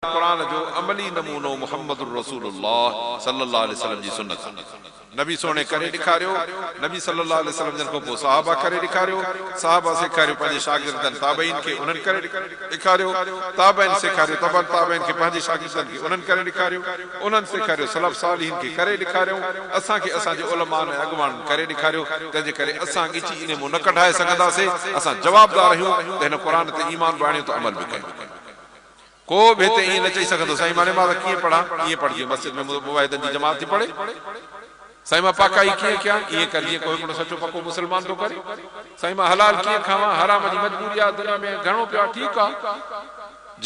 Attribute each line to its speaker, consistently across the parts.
Speaker 1: कुरान जो अमली नमूनो मुहम्मदुर रसूलुल्लाह सल्लल्लाहु अलैहि वसल्लम जी सुन्नत नबी सोने करे ॾेखारियो नबी सल्लल्लाहु अलैहि वसल्लम जन को पोइ सहाबा करे ॾेखारियो सहाबा सेखारियो पंहिंजे शागिर्दनि ताबईन खे उन्हनि करे ॾेखारियो ताबईन सेखारियो तबन ताबईन खे पंहिंजे शागिर्दनि खे उन्हनि करे ॾेखारियो उन्हनि सेखारियो सलफ सालिहीन खे करे ॾेखारियो असांखे असांजे उलमा ऐं अॻवान करे ॾेखारियो तंहिंजे करे असां ॻिची इन मूं न कढाए सघंदासीं असां जवाबदार आहियूं त हिन क़ुरान ते ईमान बि आणियो त अमल बि कयूं को भी हिते ईअं न चई सघंदो साईं मां नमाज़ कीअं पढ़ां ईअं पढ़जे मस्जिद में मुवाहिदनि जी जमात थी पढ़े साईं मां पाकाई कीअं कयां ईअं कर जीअं कोई हिकिड़ो सचो पको मुस्लमान थो करे साईं मां हलाल कीअं खावां हराम जी मजबूरी आहे दुनिया में घणो पियो आहे ठीकु आहे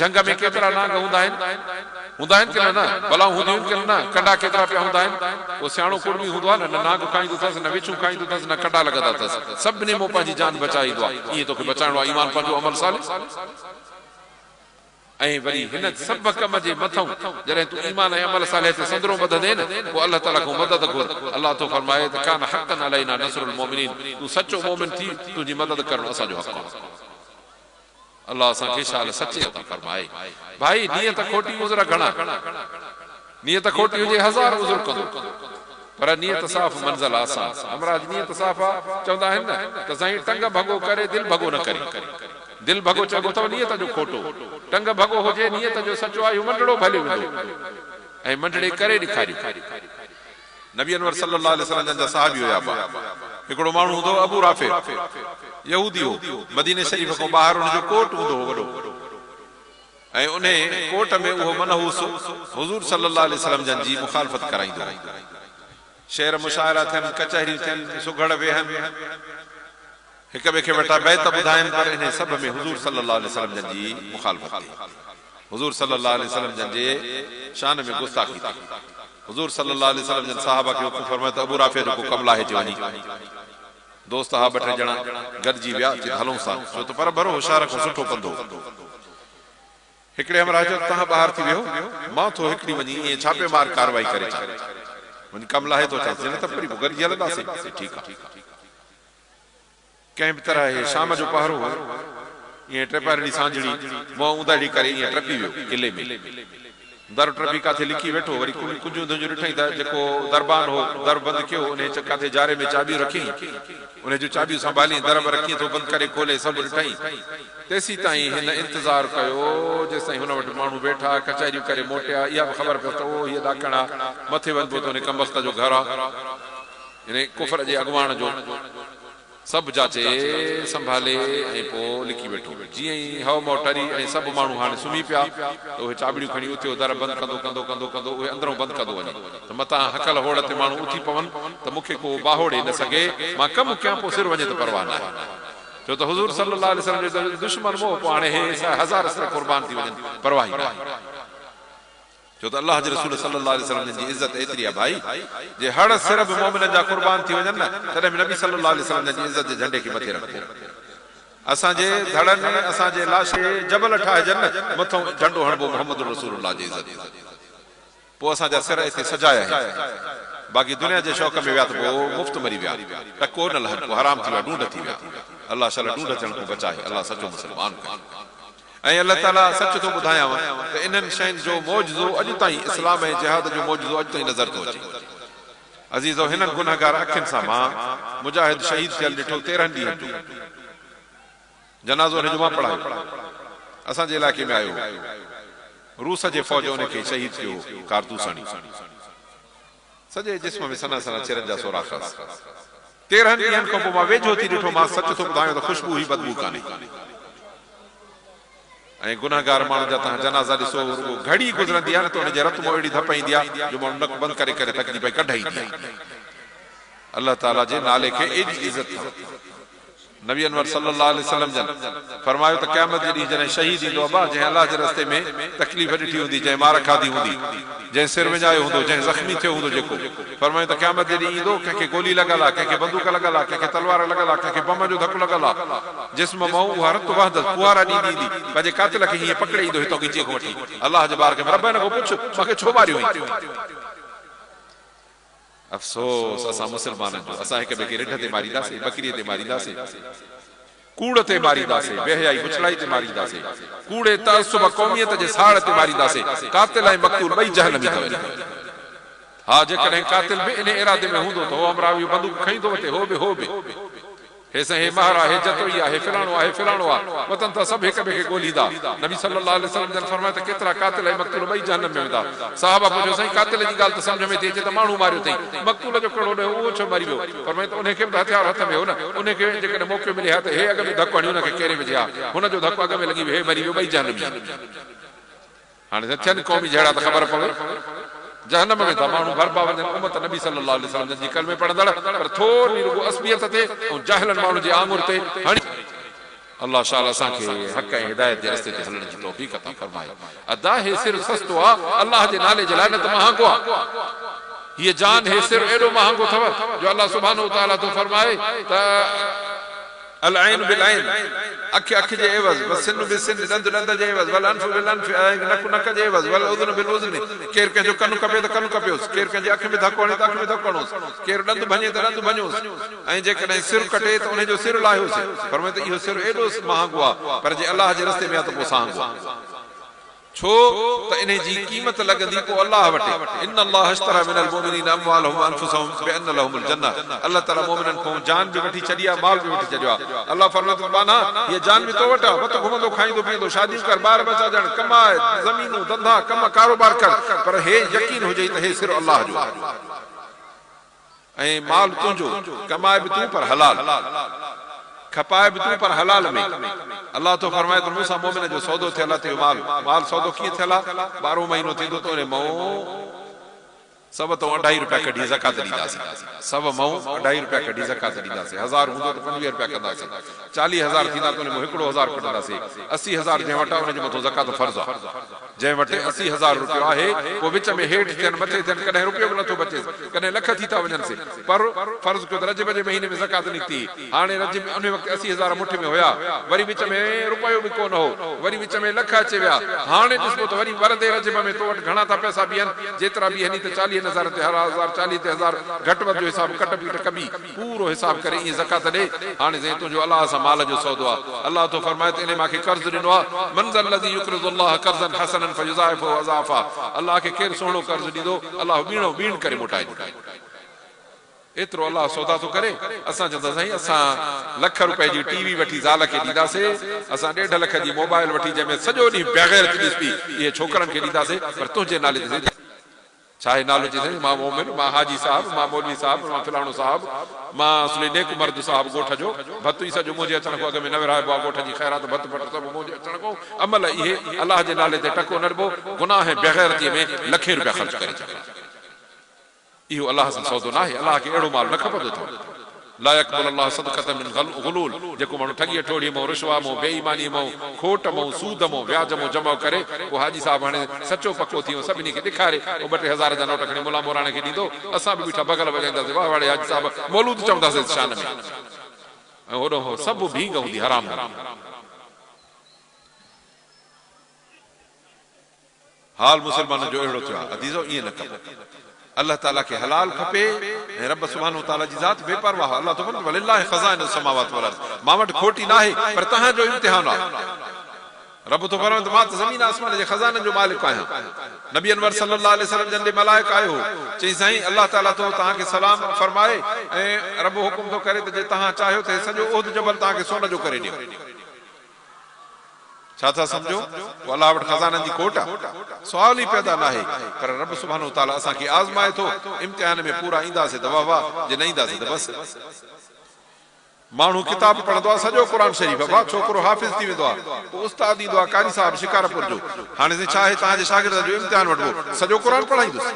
Speaker 1: जंग में केतिरा नांग हूंदा आहिनि की न भलाऊं हूंदियूं आहिनि की न कंडा केतिरा पिया हूंदा आहिनि उहो सियाणो कुड़मी हूंदो आहे न नांग खाईंदो अथसि न विछूं खाईंदो अथसि न कंडा लॻंदा अथसि सभिनी मूं पंहिंजी जान बचाईंदो आहे ईअं तोखे बचाइणो आहे ईमान पंहिंजो अमल साले ऐं वरी हिन सभु कम जे मथां जॾहिं तूं ईमान ऐं अमल साले ते संदरो वधंदे न पोइ अल्लाह ताला खां मदद घुर अल्लाह तो फरमाए त कान हक़न अलैना नसरुल मोमिनीन तूं सचो मोमिन थी तुंहिंजी मदद करणु असांजो हक़ आहे अल्लाह असांखे शाल सचे अता फरमाए भाई नियत खोटी उज़र घणा नियत खोटी हुजे हज़ार उज़र कंदो पर नियत साफ़ मंज़िल आसान हमराज नियत साफ़ आहे चवंदा आहिनि न त साईं टंग भगो करे दिल भगो न करे दिल भगो चङो अथव नियत जो खोटो टंग भगो हुजे नियत जो सचो आहे मंडड़ो भले वेंदो ऐं मंडड़े करे ॾेखारियो नबी अनवर सल्लल्लाहु अलैहि वसल्लम जा सहाबी हुया हिकिड़ो माण्हू हूंदो अबू राफे यहूदी हो मदीने शरीफ़ खां ॿाहिरि हुनजो कोट हूंदो वॾो ऐं उन कोट में उहो मनहूस हुज़ूर सल्लल्लाहु अलैहि वसल्लम जन जी मुखालफ़त कराईंदो शेर मुशाइरा थियनि कचहरियूं थियनि सुघड़ वेहनि हिक ॿिए खे वेठा बैत ॿुधाइनि पर इन सभ में हुज़ूर सल्लल्लाहु अलैहि वसल्लम जन जी मुखालफ़त कई हुज़ूर सल्लल्लाहु अलैहि वसल्लम जन जे शान में गुस्ताखी थी हुज़ूर सल्लल्लाहु अलैहि वसल्लम जन सहाबा खे हुकुम फरमायो त अबू राफे जो को कमला हेठि वञी दोस्त हा ॿ टे ॼणा गॾिजी विया हलूं सा छो त पर भरो होशियार खां सुठो कंदो हिकिड़े हमरा चयो तव्हां ॿाहिरि थी वियो मां थो हिकिड़ी वञी ईअं छापेमार कार्रवाई करे छा वञी कम लाहे थो अचां न त वरी गॾिजी हलंदासीं ठीकु आहे कंहिं बि तरह शाम जो पहरो ईअं टे सांझड़ी मुंहुं ऊंदाड़ी करे ईअं टपी वियो किले में दर टपी काथे लिकी वेठो वरी कुंजूं धुंजूं ॾिठई त जेको दरबान हो दर बंदि कयो उन काथे जारे में चाबियूं रखियईं उन जूं चाबियूं संभाली दर बर कीअं थो बंदि करे खोले सभु ॾिठई तेसीं ताईं हिन इंतज़ारु कयो जेसि ताईं हुन वटि माण्हू वेठा कचहरियूं करे मोटिया इहा बि ख़बर पियो त उहो हीअ ॾाकण आहे मथे वञिबो त उन कमबख़्त जो घर आहे हिन कुफर जे अॻुवाण जो सभु जाचे संभाले ऐं पोइ लिकी वेठो जीअं ई हव मोटरी ऐं सभु माण्हू हाणे सुम्ही पिया त उहे चाबिड़ियूं खणी उथियो दर बंदि कंदो कंदो कंदो कंदो उहे अंदरों बंदि कंदो वञे त मथां हकल होड़ ते माण्हू उथी पवनि त मूंखे को बाहोड़े न सघे मां कमु कयां पोइ सिर वञे त परवाह न आहे छो त हुज़ूर सल्लल्लाहु अलैहि वसल्लम जो दुश्मन मोह पोइ हाणे हज़ार सिर क़ुर्बान थी वञनि परवाह न आहे छो त अल्लाह जे रसूल सल्लल्लाहु अलैहि वसल्लम जी इज़त एतिरी आहे भाई जे हर सिर बि मोमिननि जा क़ुर्बान थी वञनि न तॾहिं बि नबी सल्लल्लाहु अलैहि वसल्लम जी इज़त जे झंडे खे मथे रखो असांजे धड़नि असांजे लाशे जबल ठाहिजनि न मथां झंडो हणबो मोहम्मद रसूलुल्लाह जी इज़त पोइ असांजा सिर हिते सजाया आहिनि बाक़ी दुनिया जे शौक़ में विया त पोइ मुफ़्त मरी विया टको न लहनि पोइ हराम थी विया ढूंढ थी विया अल्लाह शाला ढूंढ थियण खां बचाए अल्लाह सचो मुस्लमान करे ऐं अल्लाह ताला सच थो ॿुधायांव त इन्हनि शयुनि जो मौजज़ो अॼु ताईं इस्लाम ऐं जिहाद जो मौजज़ो अॼु ताईं नज़र थो अचे अज़ीज़ो हिननि गुनहगार अखियुनि सां मां मुजाहिद शहीद थियल ॾिठो 13 ॾींहंनि जो जनाज़ो हिन जो मां पढ़ायो असांजे इलाइक़े में आयो रूस जे फ़ौज उनखे शहीद कयो कारतूस हणी सॼे जिस्म में सना सना चिरनि जा सोराख़ 13 ॾींहंनि खां पोइ मां वेझो थी ॾिठो मां सच थो ॿुधायां त ख़ुशबू ई बदबू कान्हे ऐं गुनाहगार माण्हू जा तव्हां जनाज़ा ॾिसो घड़ी गुज़रंदी आहे न त हुनजे रत मां अहिड़ी धप ईंदी आहे जो माण्हू नक बंदि करे करे थकिजी पई कढाईंदी आहे अल्लाह ताला जे नाले खे एॾी इज़त नबी अनवर सल्लल्लाहु अलैहि वसल्लम जन फरमायो त क़यामत जे ॾींहुं जॾहिं शहीद ईंदो आहे जंहिं अल्लाह जे रस्ते में तकलीफ़ ॾिठी हूंदी जंहिं मार खाधी हूंदी जंहिं सिर विञायो हूंदो जंहिं ज़ख़्मी थियो हूंदो जेको फरमायो त क़यामत जे ॾींहुं ईंदो कंहिंखे गोली लॻल आहे कंहिंखे बंदूक लॻल आहे कंहिंखे तलवार लॻल आहे कंहिंखे बम जो धकु लॻल आहे जिस्म मां उहा रत वहंदसि फुहारा ॾींदी ईंदी पंहिंजे कातिल खे हीअं पकिड़े ईंदो हितां ॻिचीअ खां वठी अल्लाह जे ॿार खे रब हिन खां पुछ मूंखे छो मारियो अफ़सोस असां मुस्लमाननि जो असां हिक ॿिए खे रिढ ते मारींदासीं बकरीअ ते मारींदासीं कूड़ ते मारींदासीं, बेहयाई बुछड़ाई ते मारींदासीं, कूड़े तअस्सुब क़ौमियत जे साड़ ते मारींदासीं। कातिल ऐं मक़तूल ॿई जहन्नमी अथव। हा जेकॾहिं कातिल बि इन इरादे में हूंदो त हो अमरावी बंदूक खणी थो वठे, हो बि हे साईं, हे महर आहे, हे जतोई आहे, हे फिलाणो आहे, फिलाणो आहे, वतन त सभु हिक ॿिए खे ॻोल्हींदा। नबी सल्लल्लाहु अलैहि वसल्लम जन फरमाए त केतिरा कातिल ऐं मक़तूल ॿई जहन्नम में वेंदा। साहबा पुछो साईं कातिल जी ॻाल्हि त सम्झ में थी अचे त माण्हू मारियो अथई, मक़तूल जो कहिड़ो ॾे उहो छो मरी वियो? फरमाए त उनखे बि हथियार हथ में हो न, उनखे जेकॾहिं मौक़ो मिले हा त हे अॻ में धकु हणी हुनखे केरे विझे हा, हुनजो धकु अॻ में लॻी वियो, हे मरी वियो, ॿई जहन्नमी। हाणे थियनि क़ौमी जहिड़ा त ख़बर पवे, जहन्नम में था माण्हू भरपा वञनि। उम्मत नबी सल्लल्लाहु अलैहि वसल्लम जी कलमे पढ़ंदड़, पर थोरी रुगो असबियत ते ऐं जाहिलनि माण्हू जे आङुर ते हणी। अल्लाह शाल असांखे हक़ ऐं हिदायत जे रस्ते ते हलण जी तौफ़ीक़ अता फरमाए। अदा हे सिर सस्तो आहे, अल्लाह जे नाले जे लाइ न त महांगो आहे। हीअ जान हे सिर एॾो महांगो अथव जो अल्लाह सुब्हानहु व तआला थो फरमाए त अल ऐन बिल ऐन, अख अख जे एवज़, वसिन बिसिन, दंद दंद जे एवज़, वल अनफ बिल अनफ, नक नक जे एवज़, वल उज़न बिल उज़न। केर कंहिंजो कनु कपे त कनु कपियोसि, केर कंहिंजे अख में धकु हणे त अख में धकु हणोसि, केर ॾंद भञे त ॾंद भञोसि, ऐं जेकॾहिं सिर कटे त उनजो सिर लाहियोसि। फरमाए त इहो सिर एॾो महांगो आहे, पर जे अल्लाह जे रस्ते में आहे त पोइ साहंगो आहे। छो त इन जी क़ीमत लॻंदी पोइ अल्लाह वटि। इन अल्लाह अश्तरा मिनल मुमिनीन अमवालहुम व अनफुसहुम बिअन्न लहुमुल जन्नह। अल्लाह ताला मोमिननि खां जान बि वठी छॾी आहे, माल बि वठी छॾियो आहे। अल्लाह फरमाए थो बाना हीअ जान बि तो वटि आहे, मत घुमंदो खाईंदो पीअंदो, शादियूं कर, ॿार बचा ॼण, कमाए, ज़मीनूं धंधा कम कारोबार कर, पर हे यकीन हुजे त हे सिर्फ़ु अल्लाह जो ऐं माल तुंहिंजो, कमाए बि तूं पर हलाल, खपाए बि तूं पर हलाल में। अल्लाह तो फरमाए त मूंसां मोमिन जो सौदो थियल आहे। माल सौदो कीअं थियल आहे? 12 महीनो थींदो त उन मां सब तो 2.5 रुपया कढी ज़कात ॾींदासीं, सब मां 2.5 रुपया कढी ज़कात ॾींदासीं। 1000 हूंदो त 25 रुपया कंदासीं, 40,000 थींदा त उन में 1,000 कढंदासीं। 80,000 जंहिं वटि उन जे मथां ज़कात फर्ज़ आहे। जंहिं वटि 80,000 रुपयो आहे, पोइ विच में हेठि थियनि मथे थियनि, कॾहिं रुपयो बि नथो बचे, कॾहिं लख थी था वञनि से, पर फर्ज़ कयो त रजब जे महीने में ज़कात निकिती। हाणे रजब उन वक़्तु 80,000 मुठि में हुया, वरी विच में रुपयो बि कोन हो, वरी विच में लख अचे विया। हाणे ॾिसो त वरी वरदे रजब में तो वटि घणा था पैसा बीहनि, जेतिरा बीहनि त 40,000 ते हर 1000, 40 ते 1000 घटि वधि जो हिसाब कट पीट कबी पूरो हिसाब करे ईअं ज़कात ॾे। हाणे साईं तुंहिंजो अलाह सां माल जो सौदो आहे। अलाह तो फरमाए त इन मूंखे कर्ज़ ॾिनो आहे, मंज़ल लज़ी युक़रिज़ुल्लाह क़र्ज़न हसनन फयुज़ाइफ़ु अज़ाफ़ा। अलाह खे केरु सुहिणो कर्ज़ ॾींदो, अलाह बीणो बीण करे मोटाए ॾींदो। एतिरो अलाह सौदा थो करे। असां चवंदा साईं असां लख रुपए जी टीवी वठी ज़ाल खे ॾींदासीं, असां 1.5 लख जी मोबाइल वठी जंहिंमें सॼो ॾींहुं बग़ैर ॾिस बि इहे छोकरनि खे ॾींदासीं, पर तुंहिंजे नाले ते छा आहे नालो चई साईं, मां मोमिन, मां हाजी साहब, मां मौलवी साहब, मां फलाणो साहब, मां असली नेक मर्द साहब ॻोठ जो, भत ई सॼो मुंहिंजे अचण खां अॻ में न विराइबो आहे, ॻोठ जी ख़ैरात भत भट सभु मुंहिंजे अचण खां अमल इहे अलाह जे नाले ते टको न ॾिबो, गुनाह ऐं बेग़ैरतीअ में लखे रुपया ख़र्च करे छॾिया। इहो अलाह सां सौदो न आहे। अलाह खे अहिड़ो माल न खपंदो अथव। ला यक़बल अल्लाह सदक़तन मिन गुलूल, जेको माण्हू ठॻीअ ठोड़ीअ मां, रिश्वा मां, बेईमानी मां, खोट मां, सूद मां, व्याज मां जमा करे, पोइ हाजी साहब हाणे सचो पको थी वियो, सभिनी खे ॾेखारे, पोइ 2-2 हज़ार जा नोट खणी मुला मोराणे खे ॾींदो, असां बि बीठा बगल वॼाईंदासीं, वाह वाड़े हाजी साहब मौलूद चवंदासीं शान में, ऐं होॾो सभु भींग हूंदी हराम। हाल मुसलमाननि जो अहिड़ो थियो आहे। अदीज़ो ईअं न कबो। अल्लाह ताला खे हलाल खपे ऐं रब सुब्हानहु व तआला जी ज़ात बेपरवाह। अल्लाह तो फरमाए वलिल्लाहि ख़ज़ाइनु समावात वल अर्ज़, मां वटि खोटी न आहे, पर तव्हांजो इम्तिहान आहे। रब तो फरमाए त मां त ज़मीन आसमान जे ख़ज़ाननि जो मालिक आहियां। नबी अनवर सल्लल्लाहु अलैहि वसल्लम जन मलाइक आयो हो, चई साईं अल्लाह ताला तो तव्हांखे सलाम फरमाए ऐं रब हुकुम थो करे त जे तव्हां चाहियो त सॼो उहद जबल तव्हांखे सोन जो करे ॾियो। छा था सम्झो? अल्लाह वटि ख़ज़ाननि जी खोट आहे, सुवाल ई पैदा न आहे। पर रब सुब्हानहु व तआला असांखे आज़माए थो, इम्तिहान में पूरा ईंदासीं त वाह वाह, जे न ईंदासीं त बसि। माण्हू किताब पढ़ंदो आहे, सॼो क़ुर शरीफ़ वाह, छोकिरो हाफ़िज़ थी वेंदो आहे, पोइ उस्ताद ईंदो आहे कारी साहब शिकारपुर जो, हाणे छा आहे तव्हांजे शागिर्द जो इम्तिहान वठिबो, सॼो क़ुर पढ़ाईंदुसि।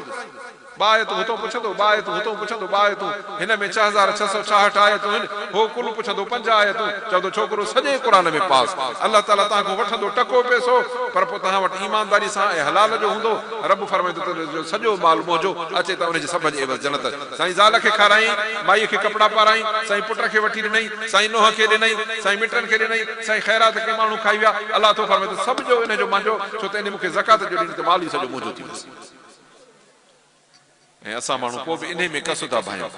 Speaker 1: बायतूं हुतो पुछंदो, बायतूं हुतो पुछंदो, बायतूं हिन में 6666 आयतूं आहिनि, हो कुल पुछंदो 5 आयतूं, चवंदो छोकिरो सॼे क़ुर में पास। अल्लाह ताला तव्हांखां वठंदो टको पैसो, पर पोइ तव्हां वटि ईमानदारी सां ऐं हलाल जो हूंदो। रब फरमाईंदो त सॼो माल मुंहिंजो अचे त उनजे सभ जे एवज़ जन्नत। साईं ज़ाल खे खाराई, माईअ खे कपिड़ा पाराई, साईं पुट खे वठी ॾिनई, साईं नोह खे ॾिनई, साईं मिटनि खे ॾिनई, साईं ख़ैरात के माण्हू खाई विया। अल्लाह तो फरमाए त सभ जो इन जो मुंहिंजो, छो त इन मूंखे ज़कात जो ॾिनी त माल ई सॼो मुंहिंजो थी वियुसि। ऐं असां माण्हू पोइ बि इन में कसु था भायूं।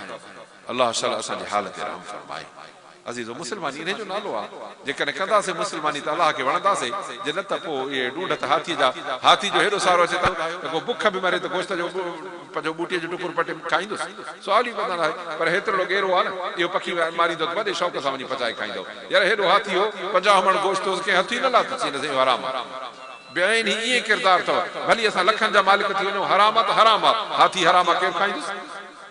Speaker 1: अल्लाह शाला असांजे हाल ते रहम फरमाए। अज़ीज़ो मुस्लमानी इन जो नालो आहे जेकॾहिं कंदासीं मुस्लमानी त अलाह खे वणंदासीं जे न त पोइ इहे ढूंढ त हाथी जो हेॾो सारो अचे थो त को बुख बि मरे त गोश्त जो पंहिंजो ॿूटीअ जो टुकुर पटे खाईंदुसि सुवाल ई कोन आहे पर हेतिरो गेरो आहे न इहो पखी मारींदो त वॾे शौक़ सां वञी पचाए खाईंदो यार हेॾो हाथी हो 50 मण गोश्त कंहिं हथ ई न लाथो इहो हराम आहे ॿियनि ही ईअं किरदार अथव भली असां लखनि जा मालिक थी वञूं हराम आहे त हराम आहे हाथी हराम आहे केरु खाईंदुसि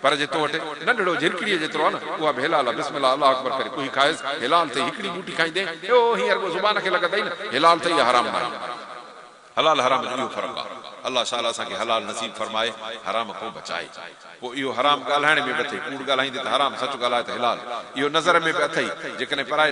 Speaker 1: पर जे तो वटि नंढड़ो झिरकिड़ीअ जेतिरो आहे न उहा बि हिलाल आहे बिस्मिल्लाह अल्लाह अकबर करे कोई खाएसि हिलाल अथई हिकिड़ी बूटी खाईंदे ॿियो हींअर ज़ुबान खे लॻंदई न हिलाल अथई या हराम न आहे हलाल हराम जो इहो फ़र्क़ु आहे अल्लाह ताला असांखे हलाल नसीब फरमाए हराम खां बचाए पोइ इहो हराम ॻाल्हाइण में बि अथई कूड़ ॻाल्हाईंदे त हराम सच ॻाल्हाए त हिलाल इहो नज़र में बि अथई जेकॾहिं पराए